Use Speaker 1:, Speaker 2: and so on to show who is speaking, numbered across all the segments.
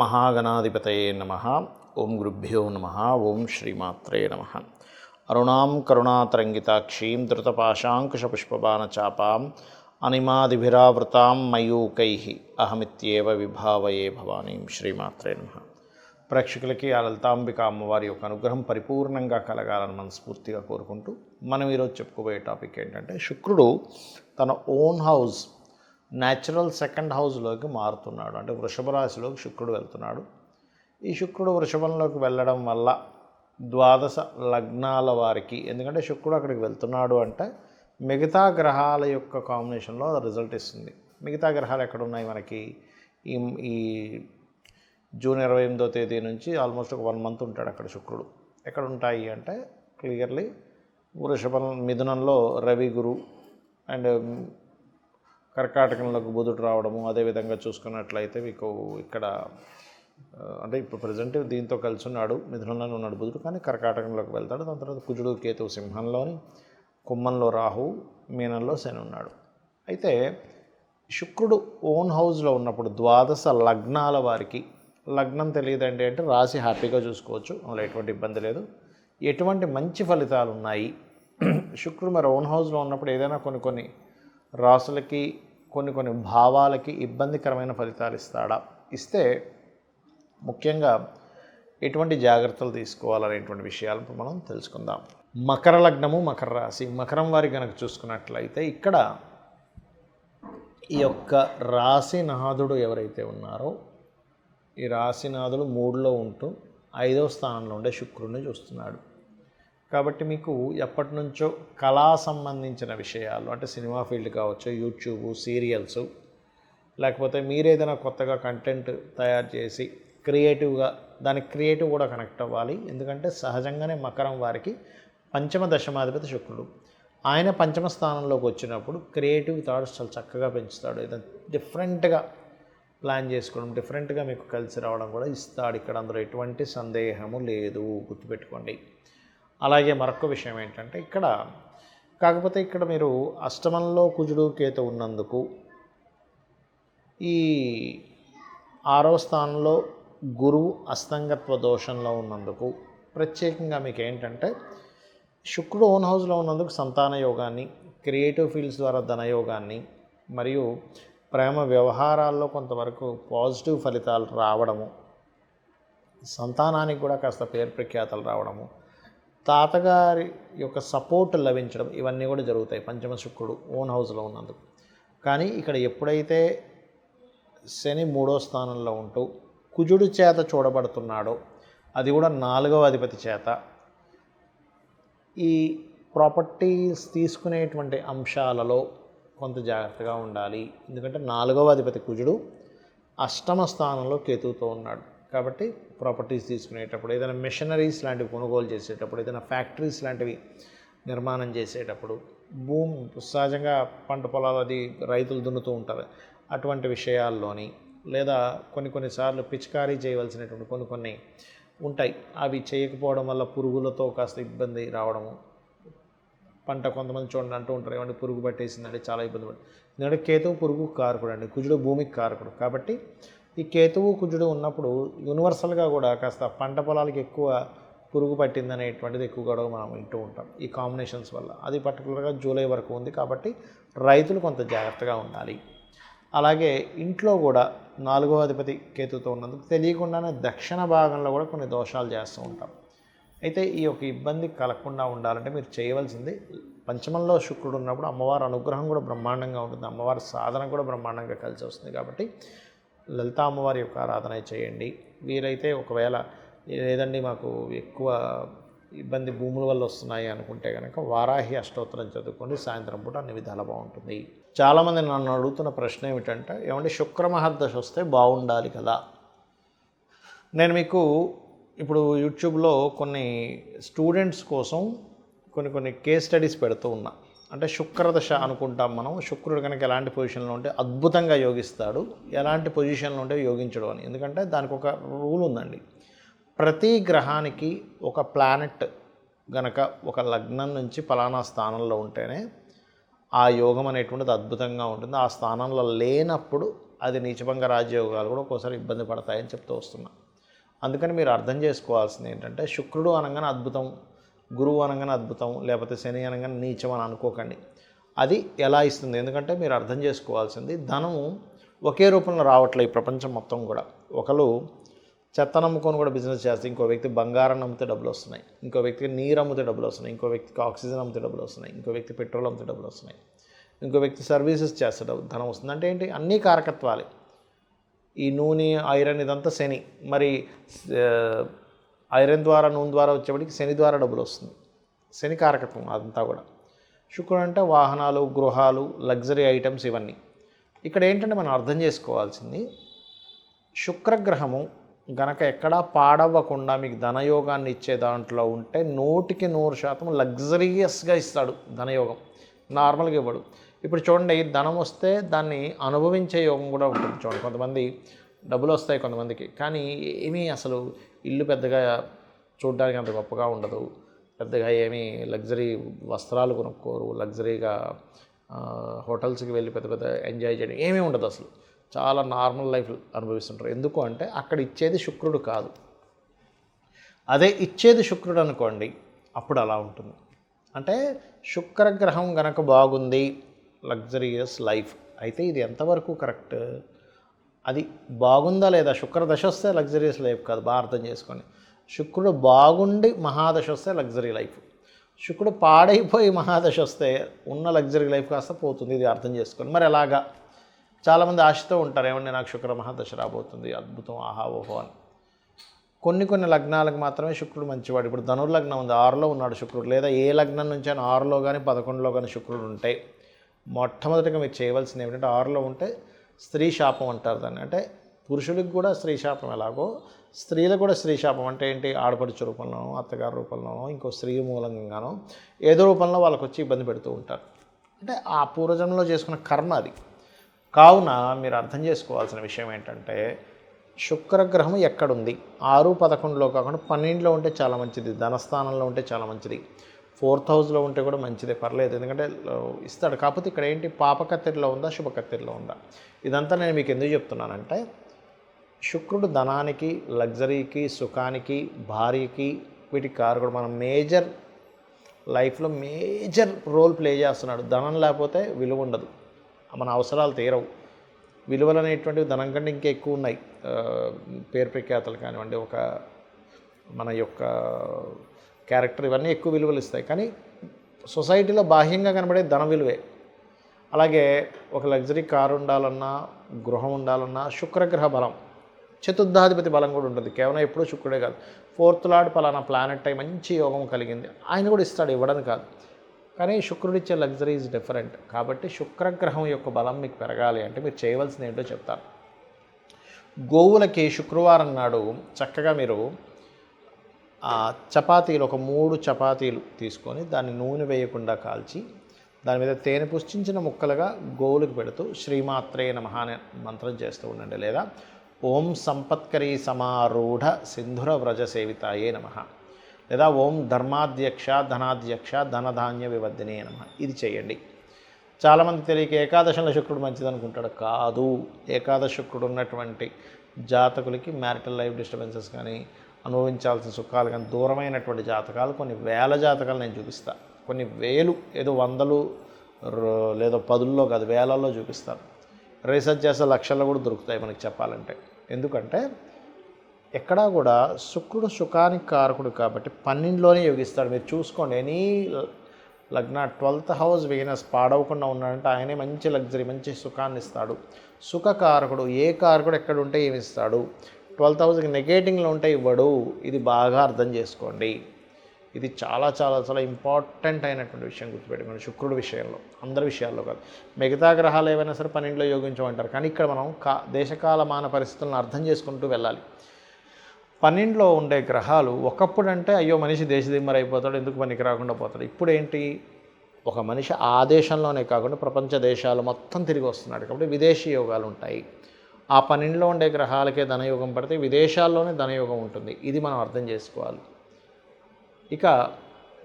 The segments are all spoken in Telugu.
Speaker 1: మహాగణాధిపతయే నమః. ఓం గురుభ్యో నమః. ఓం శ్రీమాత్రే నమః. అరుణాం కరుణాతరంగితాక్షీం ధృతపాశాంకుశపుష్పబాణచాపాం అనిమాదిభిరావృతాం మయూకైః అహమిత్యేవ విభావయే భవానీం. శ్రీమాత్రే నమః. ప్రేక్షకులకి ఆ లలితాంబిక అమ్మవారి యొక్క అనుగ్రహం పరిపూర్ణంగా కలగాలని మనస్ఫూర్తిగా కోరుకుంటూ మనం ఈరోజు చెప్పుకోబోయే టాపిక్ ఏంటంటే, శుక్రుడు తన ఓన్ హౌస్ న్యాచురల్ సెకండ్ హౌస్లోకి మారుతున్నాడు. అంటే వృషభ రాశిలోకి శుక్రుడు వెళ్తున్నాడు. ఈ శుక్రుడు వృషభంలోకి వెళ్ళడం వల్ల ద్వాదశ లగ్నాల వారికి, ఎందుకంటే శుక్రుడు అక్కడికి వెళ్తున్నాడు అంటే మిగతా గ్రహాల యొక్క కాంబినేషన్లో రిజల్ట్ ఇస్తుంది. మిగతా గ్రహాలు ఎక్కడున్నాయి మనకి? ఈ జూన్ 28వ తేదీ నుంచి ఆల్మోస్ట్ ఒక 1 మంత్ ఉంటాడు అక్కడ శుక్రుడు. ఎక్కడ ఉంటాయి అంటే క్లియర్లీ వృషభం, మిథునంలో రవి, గురు అండ్ కర్కాటకంలోకి బుధుడు రావడము. అదేవిధంగా చూసుకున్నట్లయితే మీకు ఇక్కడ అంటే ఇప్పుడు ప్రజెంట్ దీంతో కలిసి ఉన్నాడు, మిథునంలోనే ఉన్నాడు బుధుడు, కానీ కర్కాటకంలోకి వెళ్తాడు. దాని తర్వాత కుజుడు, కేతువు సింహంలోని, కుంభంలో రాహు, మీనంలో శని ఉన్నాడు. అయితే శుక్రుడు ఓన్ హౌస్లో ఉన్నప్పుడు ద్వాదశ లగ్నాల వారికి, లగ్నం తెలియదండి అంటే రాశి హ్యాపీగా చూసుకోవచ్చు, అందులో ఎటువంటి ఇబ్బంది లేదు. ఎటువంటి మంచి ఫలితాలు ఉన్నాయి? శుక్రుడు మరి ఓన్ హౌస్లో ఉన్నప్పుడు ఏదైనా కొన్ని రాసులకి, కొన్ని భావాలకి ఇబ్బందికరమైన ఫలితాలు ఇస్తాడా? ఇస్తే ముఖ్యంగా ఎటువంటి జాగ్రత్తలు తీసుకోవాలనేటువంటి విషయాలను మనం తెలుసుకుందాం. మకర లగ్నము, మకర రాశి, మకరం వారి కనుక చూసుకున్నట్లయితే ఇక్కడ ఈ యొక్క రాశినాథుడు ఎవరైతే ఉన్నారో, ఈ రాశినాథుడు 3లో ఉంటూ 5వ స్థానంలో ఉండే శుక్రుడిని చూస్తున్నాడు. కాబట్టి మీకు ఎప్పటి నుంచో కళా సంబంధించిన విషయాలు, అంటే సినిమా ఫీల్డ్ కావచ్చు, యూట్యూబ్, సీరియల్స్, లేకపోతే మీరేదైనా కొత్తగా కంటెంట్ తయారు చేసి క్రియేటివ్గా, దానికి క్రియేటివ్ కూడా కనెక్ట్ అవ్వాలి. ఎందుకంటే సహజంగానే మకరం వారికి పంచమ దశమాధిపతి శుక్రుడు. ఆయన పంచమ స్థానంలోకి వచ్చినప్పుడు క్రియేటివ్ థాట్స్ చాలా చక్కగా పెంచుతాడు. ఏదైనా డిఫరెంట్గా ప్లాన్ చేసుకోవడం, డిఫరెంట్గా మీకు కలిసి రావడం కూడా ఇస్తాడు ఇక్కడ. అందులో ఎటువంటి సందేహము లేదు, గుర్తుపెట్టుకోండి. అలాగే మరొక విషయం ఏంటంటే ఇక్కడ, కాకపోతే ఇక్కడ మీరు అష్టమంలో కుజుడు, కేతు ఉన్నందుకు, ఈ 6వ స్థానంలో గురువు అస్తంగత్వ దోషంలో ఉన్నందుకు ప్రత్యేకంగా మీకు ఏంటంటే శుక్రుడు ఓన్ హౌస్లో ఉన్నందుకు సంతాన యోగాన్ని, క్రియేటివ్ ఫీల్డ్స్ ద్వారా ధనయోగాన్ని, మరియు ప్రేమ వ్యవహారాల్లో కొంతవరకు పాజిటివ్ ఫలితాలు రావడము, సంతానానికి కూడా కాస్త పేరు ప్రఖ్యాతలు రావడము, తాతగారి యొక్క సపోర్ట్ లభించడం, ఇవన్నీ కూడా జరుగుతాయి పంచమ శుక్రుడు ఓన్ హౌస్లో ఉన్నందుకు. కానీ ఇక్కడ ఎప్పుడైతే శని 3వ స్థానంలో ఉంటూ కుజుడు చేత చూడబడుతున్నాడో, అది కూడా 4వ అధిపతి చేత, ఈ ప్రాపర్టీస్ తీసుకునేటువంటి అంశాలలో కొంత జాగ్రత్తగా ఉండాలి. ఎందుకంటే 4వ అధిపతి కుజుడు అష్టమ స్థానంలో కేతువుతో ఉన్నాడు. కాబట్టి ప్రాపర్టీస్ తీసుకునేటప్పుడు, ఏదైనా మెషినరీస్ లాంటివి కొనుగోలు చేసేటప్పుడు, ఏదైనా ఫ్యాక్టరీస్ లాంటివి నిర్మాణం చేసేటప్పుడు, భూమి సహజంగా పంట పొలాలు అది రైతులు దున్నుతూ ఉంటారు, అటువంటి విషయాల్లోని, లేదా కొన్నిసార్లు పిచికారీ చేయవలసినటువంటి కొన్ని ఉంటాయి, అవి చేయకపోవడం వల్ల పురుగులతో కాస్త ఇబ్బంది రావడము. పంట కొంతమంది చూడండి అంటూ ఉంటారు, ఏమంటే పురుగు పట్టేసిందంటే చాలా ఇబ్బంది పడుతుంది. ఎందుకంటే కేతువు పురుగు కారకుడు అండి, కుజుడు భూమికి కారకుడు. కాబట్టి ఈ కేతువు కుజుడు ఉన్నప్పుడు యూనివర్సల్గా కూడా కాస్త పంట పొలాలకి ఎక్కువ పురుగు పట్టిందనేటువంటిది ఎక్కువగా మనం వింటూ ఉంటాం ఈ కాంబినేషన్స్ వల్ల. అది పర్టికులర్గా జూలై వరకు ఉంది. కాబట్టి రైతులు కొంత జాగ్రత్తగా ఉండాలి. అలాగే ఇంట్లో కూడా 4వ అధిపతి కేతుతో ఉన్నందుకు తెలియకుండానే దక్షిణ భాగంలో కూడా కొన్ని దోషాలు చేస్తూ ఉంటాం. అయితే ఈ యొక్క ఇబ్బంది కలగకుండా ఉండాలంటే మీరు చేయవలసింది, పంచమంలో శుక్రుడు ఉన్నప్పుడు అమ్మవారి అనుగ్రహం కూడా బ్రహ్మాండంగా ఉంటుంది, అమ్మవారి సాధన కూడా బ్రహ్మాండంగా కలిసి వస్తుంది. కాబట్టి లలితా అమ్మవారి యొక్క ఆరాధన చేయండి. వీరైతే ఒకవేళ లేదండి మాకు ఎక్కువ ఇబ్బంది భూముల వల్ల వస్తున్నాయి అనుకుంటే కనుక వారాహి అష్టోత్తరం చదువుకోండి, సాయంత్రం పూట అన్ని విధాలా బాగుంటుంది. చాలామంది నన్ను అడుగుతున్న ప్రశ్న ఏమిటంటే, ఏమంటే శుక్ర మహర్దశ వస్తే బాగుండాలి కదా. నేను మీకు ఇప్పుడు యూట్యూబ్లో కొన్ని స్టూడెంట్స్ కోసం కొన్ని కేస్ స్టడీస్ పెడుతూ ఉన్నా. అంటే శుక్రదశ అనుకుంటాం మనం, శుక్రుడు కనుక ఎలాంటి పొజిషన్లో ఉంటే అద్భుతంగా యోగిస్తాడు, ఎలాంటి పొజిషన్లో ఉంటే యోగించడు అని. ఎందుకంటే దానికి ఒక రూల్ ఉందండి. ప్రతి గ్రహానికి ఒక ప్లానెట్ గనక ఒక లగ్నం నుంచి ఫలానా స్థానంలో ఉంటేనే ఆ యోగం అనేటువంటిది అద్భుతంగా ఉంటుంది. ఆ స్థానంలో లేనప్పుడు అది నీచభంగ రాజయోగాలు కూడా ఒక్కోసారి ఇబ్బంది పడతాయని చెప్తూ వస్తున్నా. అందుకని మీరు అర్థం చేసుకోవాల్సింది ఏంటంటే శుక్రుడు అనగానే అద్భుతం, గురువు అనగానే అద్భుతం, లేకపోతే శని అనగానే నీచం అని అనుకోకండి. అది ఎలా ఇస్తుంది, ఎందుకంటే మీరు అర్థం చేసుకోవాల్సింది ధనము ఒకే రూపంలో రావట్లేదు ఈ ప్రపంచం మొత్తం కూడా. ఒకరు చెత్త నమ్ముకొని కూడా బిజినెస్ చేస్తే, ఇంకో వ్యక్తి బంగారం అమ్మితే డబ్బులు వస్తున్నాయి, ఇంకో వ్యక్తికి నీరు అమ్మితే డబ్బులు వస్తున్నాయి, ఇంకో వ్యక్తికి ఆక్సిజన్ అమ్మితే డబ్బులు వస్తున్నాయి, ఇంకో వ్యక్తి పెట్రోల్ అమ్మితే డబ్బులు వస్తున్నాయి, ఇంకో వ్యక్తి సర్వీసెస్ చేస్తే ధనం వస్తుంది. అంటే ఏంటి, అన్నీ కారకత్వాలే. ఈ నూనె, ఐరన్ ఇదంతా శని. మరి ఐరన్ ద్వారా, నూనె ద్వారా వచ్చేప్పటికి శని ద్వారా డబ్బులు వస్తుంది. శని కారకత్వం అదంతా కూడా. శుక్రుడు అంటే వాహనాలు, గృహాలు, లగ్జరీ ఐటమ్స్ ఇవన్నీ. ఇక్కడ ఏంటంటే మనం అర్థం చేసుకోవాల్సింది, శుక్రగ్రహము గనక ఎక్కడా పాడవ్వకుండా మీకు ధనయోగాన్ని ఇచ్చే దాంట్లో ఉంటే 100% లగ్జరియస్గా ఇస్తాడు ధనయోగం. నార్మల్గా ఇవ్వడు. ఇప్పుడు చూడండి, ధనం వస్తే దాన్ని అనుభవించే యోగం కూడా ఉంటుంది. చూడండి, కొంతమంది డబ్బులు వస్తాయి కొంతమందికి, కానీ ఏమీ అసలు ఇల్లు పెద్దగా చూడడానికి అంత గొప్పగా ఉండదు, పెద్దగా ఏమీ లగ్జరీ వస్త్రాలు కొనుక్కోరు, లగ్జరీగా హోటల్స్కి వెళ్ళి పెద్ద పెద్ద ఎంజాయ్ చేయడం ఏమీ ఉండదు, అసలు చాలా నార్మల్ లైఫ్ అనుభవిస్తుంటారు. ఎందుకు అంటే అక్కడ ఇచ్చేది శుక్రుడు కాదు. అదే ఇచ్చేది శుక్రుడు అనుకోండి, అప్పుడు అలా ఉంటుంది. అంటే శుక్రగ్రహం గనక బాగుంది, లగ్జరియస్ లైఫ్. అయితే ఇది ఎంతవరకు కరెక్ట్, అది బాగుందా లేదా? శుక్రదశ వస్తే లగ్జరియస్ లైఫ్ కాదు, బాగా అర్థం చేసుకోండి. శుక్రుడు బాగుండి మహాదశ వస్తే లగ్జరీ లైఫ్, శుక్రుడు పాడైపోయి మహాదశ వస్తే ఉన్న లగ్జరీ లైఫ్ కాస్త పోతుంది. ఇది అర్థం చేసుకోండి. మరి ఎలాగా? చాలామంది ఆశతో ఉంటారు, ఏమంటే నాకు శుక్ర మహాదశ రాబోతుంది, అద్భుతం, ఆహా ఓహో అని. కొన్ని లగ్నాలకు మాత్రమే శుక్రుడు మంచివాడు. ఇప్పుడు ధనుర్లగ్నం ఉంది, 6లో ఉన్నాడు శుక్రుడు, లేదా ఏ లగ్నం నుంచి అయినా 6లో కానీ 11లో కానీ శుక్రుడు ఉంటే మొట్టమొదటిగా మీరు చేయవలసింది ఏమిటంటే, 6లో ఉంటే స్త్రీ శాపం అంటారు దాన్ని. అంటే పురుషుడికి కూడా స్త్రీ శాపం ఎలాగో స్త్రీలకు కూడా స్త్రీ శాపం అంటే ఏంటి, ఆడపడుచు రూపంలోనో, అత్తగారి రూపంలోనో, ఇంకో స్త్రీ మూలంగానో ఏదో రూపంలో వాళ్ళకు వచ్చి ఇబ్బంది పెడుతూ ఉంటారు. అంటే ఆ పూర్వజన్మలో చేసుకున్న కర్మ అది. కావున మీరు అర్థం చేసుకోవాల్సిన విషయం ఏంటంటే, శుక్రగ్రహం ఎక్కడుంది, 6, 11లో కాకుండా 12లో ఉంటే చాలా మంచిది, ధనస్థానంలో ఉంటే చాలా మంచిది, 4th హౌస్లో ఉంటే కూడా మంచిదే, పర్లేదు, ఎందుకంటే ఇస్తాడు. కాకపోతే ఇక్కడ ఏంటి, పాపకత్తెరలో ఉందా, శుభకత్తెరలో ఉందా? ఇదంతా నేను మీకు ఎందుకు చెప్తున్నానంటే, శుక్రుడు ధనానికి, లగ్జరీకి, సుఖానికి, భార్యకి, వీటికి కారకుడు. మనం మేజర్ లైఫ్లో మేజర్ రోల్ ప్లే చేస్తున్నాడు. ధనం లేకపోతే విలువ ఉండదు, మన అవసరాలు తీరవు. విలువలు అనేటువంటివి ధనం కంటే ఇంకా ఎక్కువ ఉన్నాయి. పేరు ప్రఖ్యాతలు కానివ్వండి, ఒక మన యొక్క క్యారెక్టర్, ఇవన్నీ ఎక్కువ విలువలు ఇస్తాయి. కానీ సొసైటీలో బాహ్యంగా కనబడే ధన విలువే. అలాగే ఒక లగ్జరీ కారు ఉండాలన్నా, గృహం ఉండాలన్నా శుక్రగ్రహ బలం, చతుర్థాధిపతి బలం కూడా ఉంటుంది. కేవలం ఎప్పుడూ శుక్రుడే కాదు, 4th లార్డ్ పలానా ప్లానెట్ అయి మంచి యోగం కలిగింది, ఆయన కూడా ఇస్తాడు, ఇవ్వడం కాదు. కానీ శుక్రుడిచ్చే లగ్జరీ ఈజ్ డిఫరెంట్. కాబట్టి శుక్రగ్రహం యొక్క బలం మీకు పెరగాలి అంటే మీరు చేయవలసింది ఏంటో చెప్తాను. గోవులకి శుక్రవారం నాడు చక్కగా మీరు చపాతీలు, ఒక 3 చపాతీలు తీసుకొని దాన్ని నూనె వేయకుండా కాల్చి దాని మీద తేనె పుష్టించిన ముక్కలుగా గోవులకు పెడుతూ శ్రీమాత్రే నమః అనే మంత్రం చేస్తూ ఉండండి. లేదా ఓం సంపత్కరీ సమారూఢ సింధుర వ్రజ సేవితాయే నమః, లేదా ఓం ధర్మాధ్యక్ష ధనాధ్యక్ష ధనధాన్య వివర్ధినే నమః. ఇది చేయండి. చాలామంది తెలియక ఏకాదశంలో శుక్రుడు మంచిది అనుకుంటాడు. కాదు, ఏకాదశ శుక్రుడు ఉన్నటువంటి జాతకులకి మ్యారిటల్ లైఫ్ డిస్టర్బెన్సెస్ కానీ, అనుభవించాల్సిన సుఖాలు కానీ దూరమైనటువంటి జాతకాలు కొన్ని వేల జాతకాలు నేను చూపిస్తాను. కొన్ని వేలు, ఏదో 100 లేదో 10లో కాదు, వేలల్లో చూపిస్తాను. రీసెర్చ్ చేస్తే లక్షల్లో కూడా దొరుకుతాయి మనకి చెప్పాలంటే. ఎందుకంటే ఎక్కడా కూడా శుక్రుడు సుఖానికి కారకుడు కాబట్టి 12లోనే యోగిస్తాడు. మీరు చూసుకోండి, ఎనీ లగ్న 12th హౌస్ వీనస్ పాడవకుండా ఉన్నాడంటే ఆయనే మంచి లగ్జరీ, మంచి సుఖాన్ని ఇస్తాడు. సుఖకారకుడు, ఏ కారకుడు ఎక్కడ ఉంటే ఏమి ఇస్తాడు, 12th హౌస్కి నెగేటింగ్లో ఉంటే ఇవ్వడు. ఇది బాగా అర్థం చేసుకోండి. ఇది చాలా చాలా చాలా ఇంపార్టెంట్ అయినటువంటి విషయం గుర్తుపెట్టుకోండి. శుక్రుడి విషయంలో, అందరి విషయాల్లో కాదు. మిగతా గ్రహాలు ఏవైనా సరే 12లో యోగించమంటారు, కానీ ఇక్కడ మనం దేశకాలమాన పరిస్థితులను అర్థం చేసుకుంటూ వెళ్ళాలి. 12లో ఉండే గ్రహాలు ఒకప్పుడు అంటే అయ్యో మనిషి దేశదిమ్మర అయిపోతాడు, ఎందుకు పనికి రాకుండా పోతాడు. ఇప్పుడు ఏంటి, ఒక మనిషి ఆ దేశంలోనే కాకుండా ప్రపంచ దేశాలు మొత్తం తిరిగి వస్తున్నాడు. కాబట్టి విదేశీ యోగాలు ఉంటాయి. ఆ 12లో ఉండే గ్రహాలకే ధనయోగం పడితే విదేశాల్లోనే ధనయోగం ఉంటుంది. ఇది మనం అర్థం చేసుకోవాలి. ఇక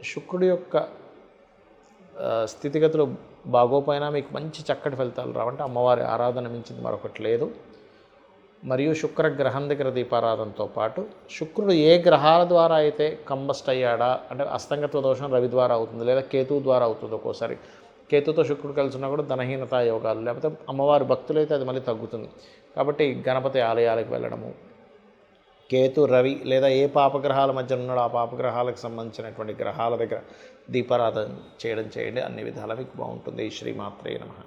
Speaker 1: శుక్రుడి యొక్క స్థితిగతులు బాగోపోయినా మీకు మంచి చక్కటి ఫలితాలు రావంటే అమ్మవారి ఆరాధన మించింది మరొకటి లేదు. మరియు శుక్రగ్రహం దగ్గర దీపారాధనతో పాటు శుక్రుడు ఏ గ్రహాల ద్వారా అయితే కంబస్ట్ అయ్యాడా, అంటే అస్తంగత్వ దోషం రవి ద్వారా అవుతుంది, లేదా కేతువు ద్వారా అవుతుంది. ఒక్కోసారి కేతుతో శుక్రుడు కలిసి ఉన్నా కూడా ధనహీనత యోగాలు, లేకపోతే అమ్మవారి భక్తులైతే అది మళ్ళీ తగ్గుతుంది. కాబట్టి గణపతి ఆలయాలకు వెళ్ళడము, కేతు రవి లేదా ఏ పాపగ్రహాల మధ్య ఉన్నాడో ఆ పాపగ్రహాలకు సంబంధించినటువంటి గ్రహాల దగ్గర దీపారాధన చేయండి. అన్ని విధాలా మీకు బాగుంటుంది. శ్రీమాత్రే నమః.